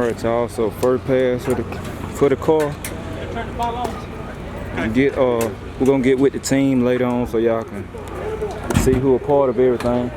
Alright, y'all, so first pass for the car. We're gonna get with the team later on so y'all can see who a part of everything.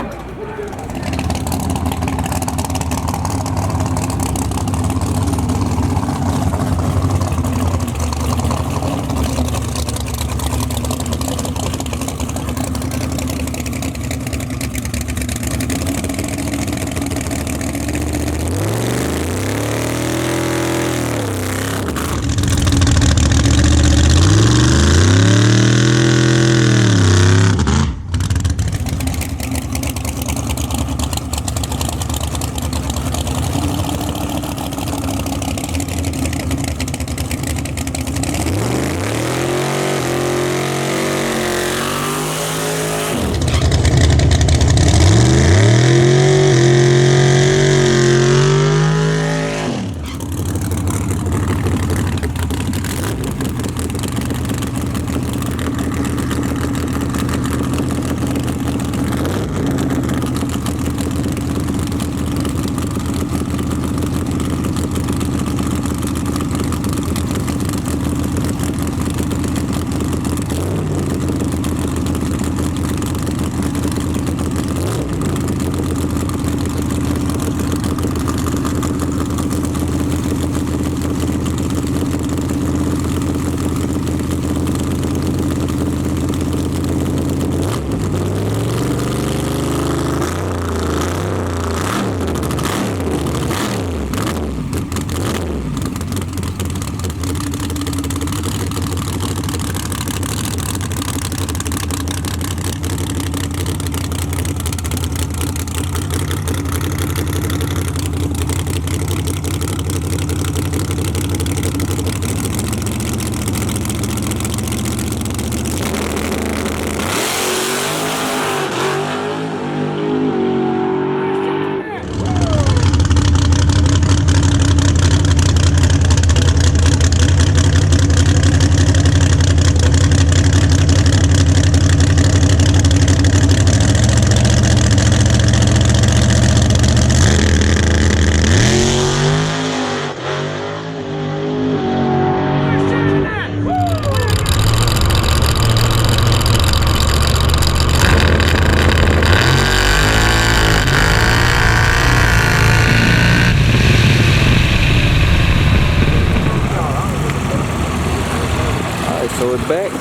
So it's back.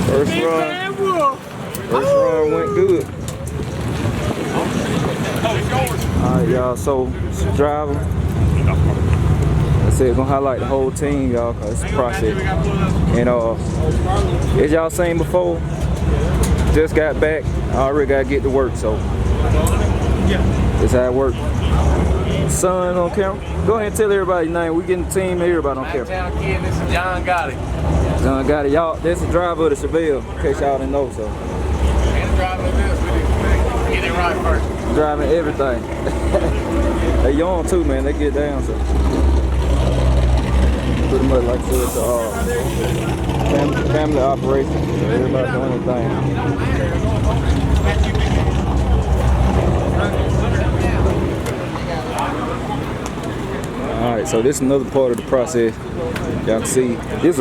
First run went good. Alright, y'all, so driver. I said gonna highlight the whole team, y'all, cause it's a process. And as y'all seen before, just got back. I already gotta get to work, so that's how it works. Son on camera. Go ahead and tell everybody your name. We getting the team and everybody on camera. Town kid, this is John Gotti. John Gotti, y'all. That's the driver of the Chevelle, in case y'all didn't know. So. And the driver of this, we get it right first. Driving everything. They young too, man. They get down. So pretty much like I said, it's a family operation. Everybody doing their thing. Alright, so this is another part of the process. Y'all can see this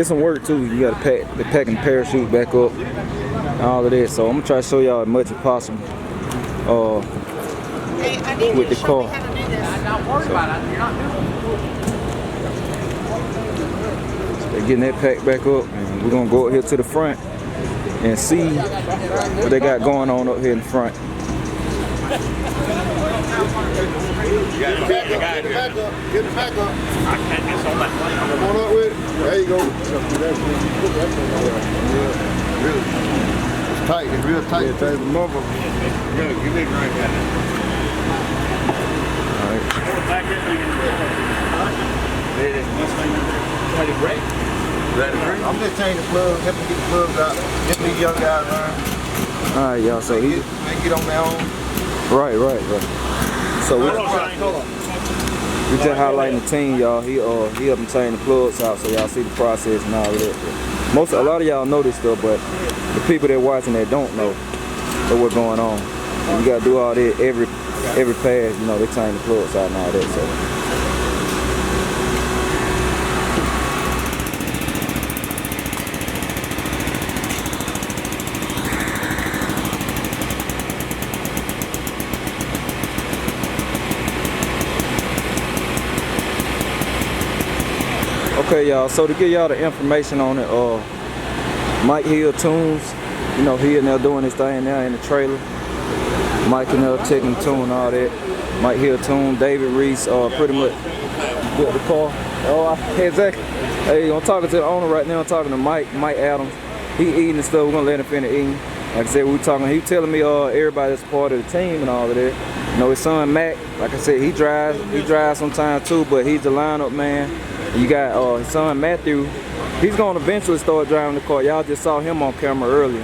some work too. You gotta packing the parachute back up and all of that. So I'm gonna try to show y'all as much as possible with the car. So they're getting that packed back up, and we're gonna go up here to the front and see what they got going on up here in the front. Get the back up. Get the back up. I can't get on that plane. Come on up with it. There you go. Really. It's tight. It's real tight. It's tight as a mother. Good. Give me a drink at it. All right. Ready to break? Ready to break? I'm just changing the plugs, helping get the plugs out. Get these young guys learn. All right, y'all. So they get on their own. Right. So we just highlighting the team, y'all. He up and change the plugs out, so y'all see the process and all of that. A lot of y'all know this stuff, but the people that watching that don't know what's going on. And you gotta do all that every every pass, you know, they change the plugs out and all that. So. Okay, y'all, so to give y'all the information on it, Mike Hill Tunes, you know, he in there doing his thing now in the trailer. Mike in there taking the tune, all that. Mike Hill Tune, David Reese, pretty much built the car. Oh, exactly. Hey, I'm talking to the owner right now. I'm talking to Mike Adams. He eating and stuff. We're gonna let him finish eating. Like I said, we talking. He telling me everybody that's part of the team and all of that. You know, his son Mac, like I said, he drives sometimes too, but he's the lineup man. You got his son Matthew. He's gonna eventually start driving the car. Y'all just saw him on camera earlier.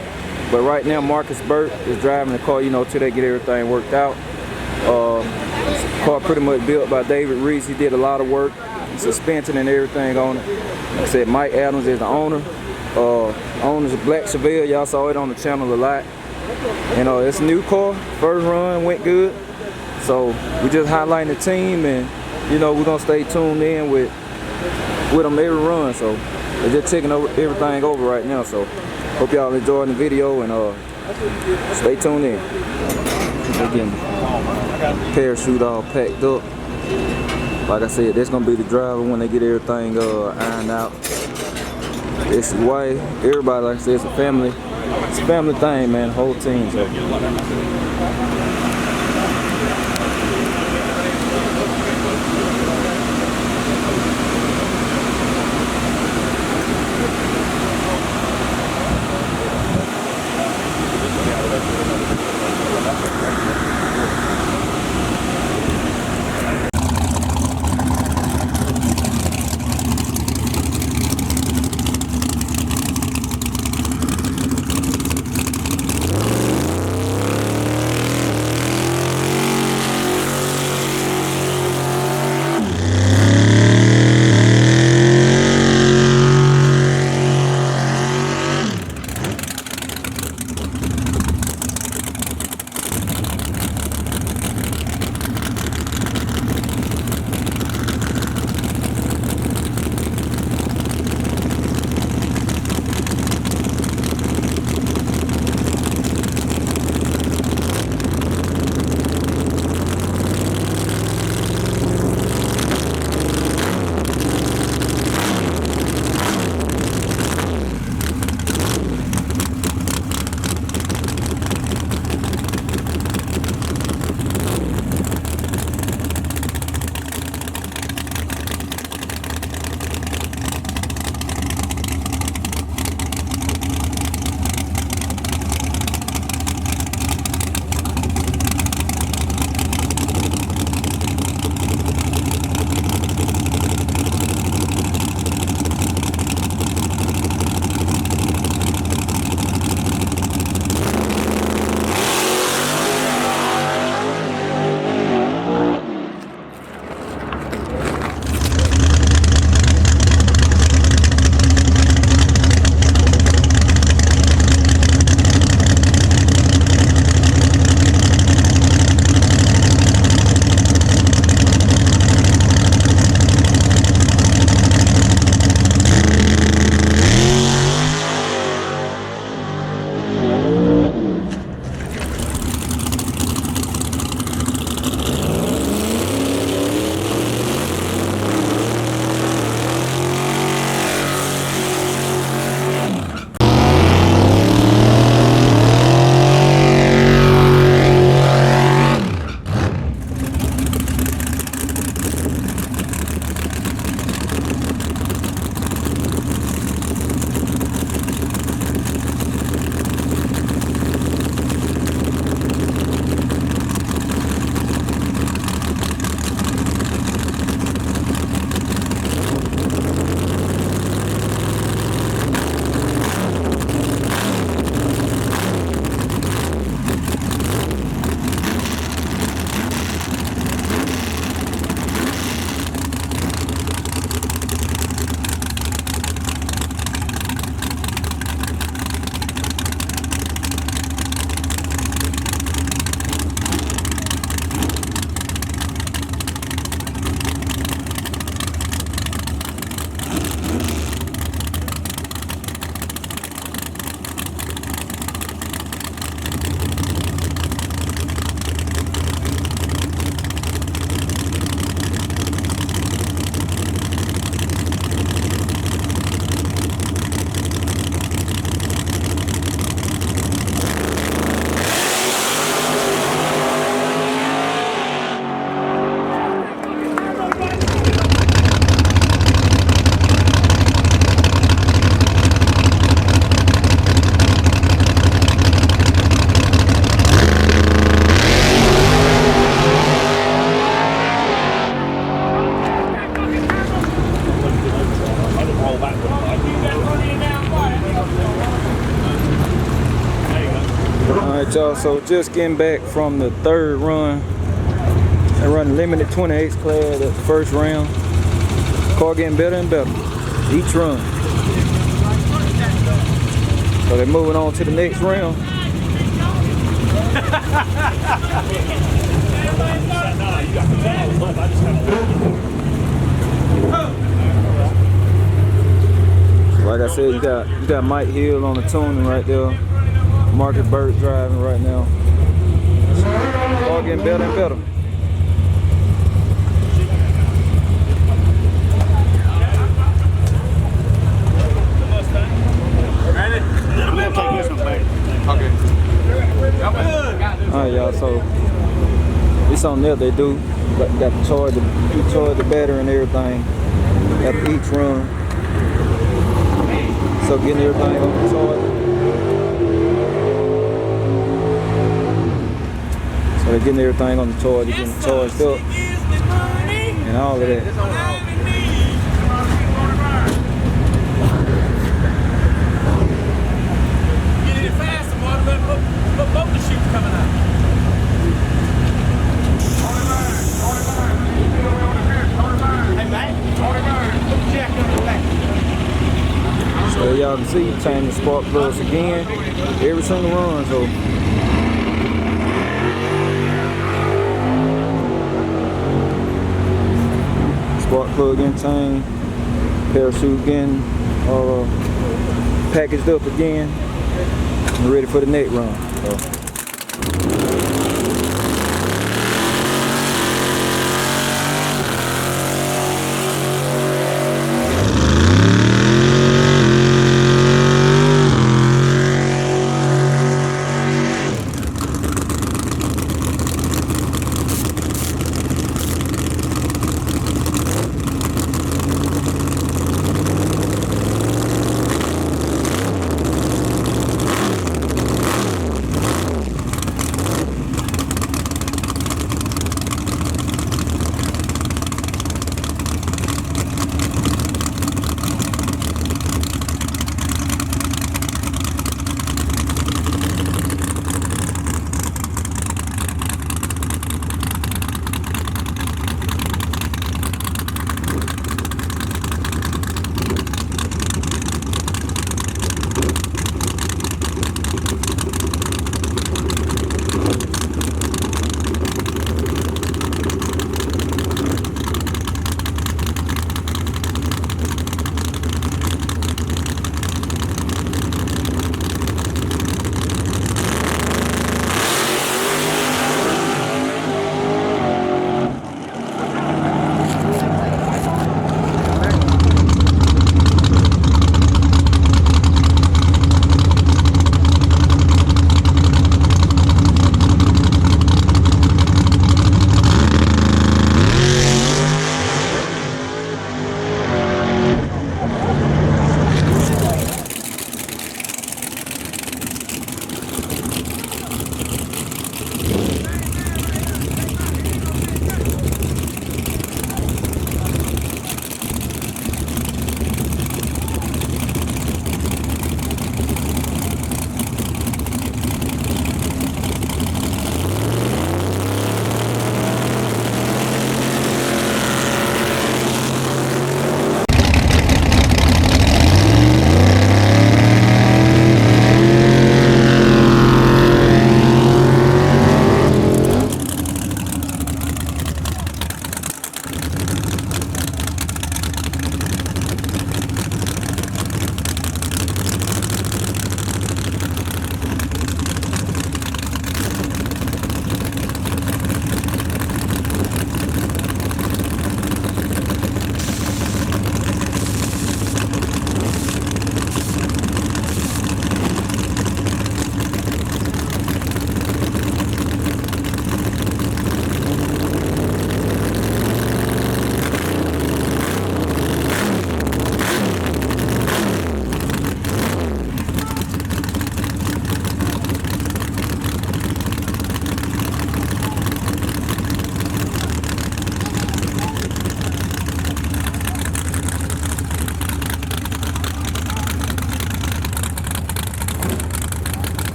But right now, Marcus Burt is driving the car, you know, till they get everything worked out. Car pretty much built by David Reese. He did a lot of work, suspension and everything on it. Like I said, Mike Adams is the owner. Owner's a Black Chevelle. Y'all saw it on the channel a lot. You know, it's a new car. First run went good. So we just highlighting the team, and you know, we're gonna stay tuned in with them every run. So they're just taking everything over right now. So hope y'all enjoying the video, and stay tuned in. Again, parachute all packed up. Like I said, that's gonna be the driver when they get everything ironed out. It's white. Everybody, like I said, it's a family thing, man. The whole team. So. y'all, so just getting back from the third run. I run limited 28 class at the first round. Car getting better and better each run. So they're moving on to the next round. Like I said, you got Mike Hill on the tuning right there. Marcus Burke driving right now. Car getting better and better. Alright, y'all, so it's on there they do. Got to charge the battery and everything after each run. So getting everything on the charge. So they're getting everything on the charge, they're getting charged up and all of that. So y'all can see, change the spark plugs again every single run. So spark plug getting changed, parachute getting packaged up again, and ready for the next run. So.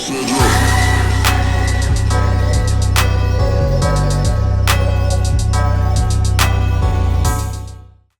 Shut up.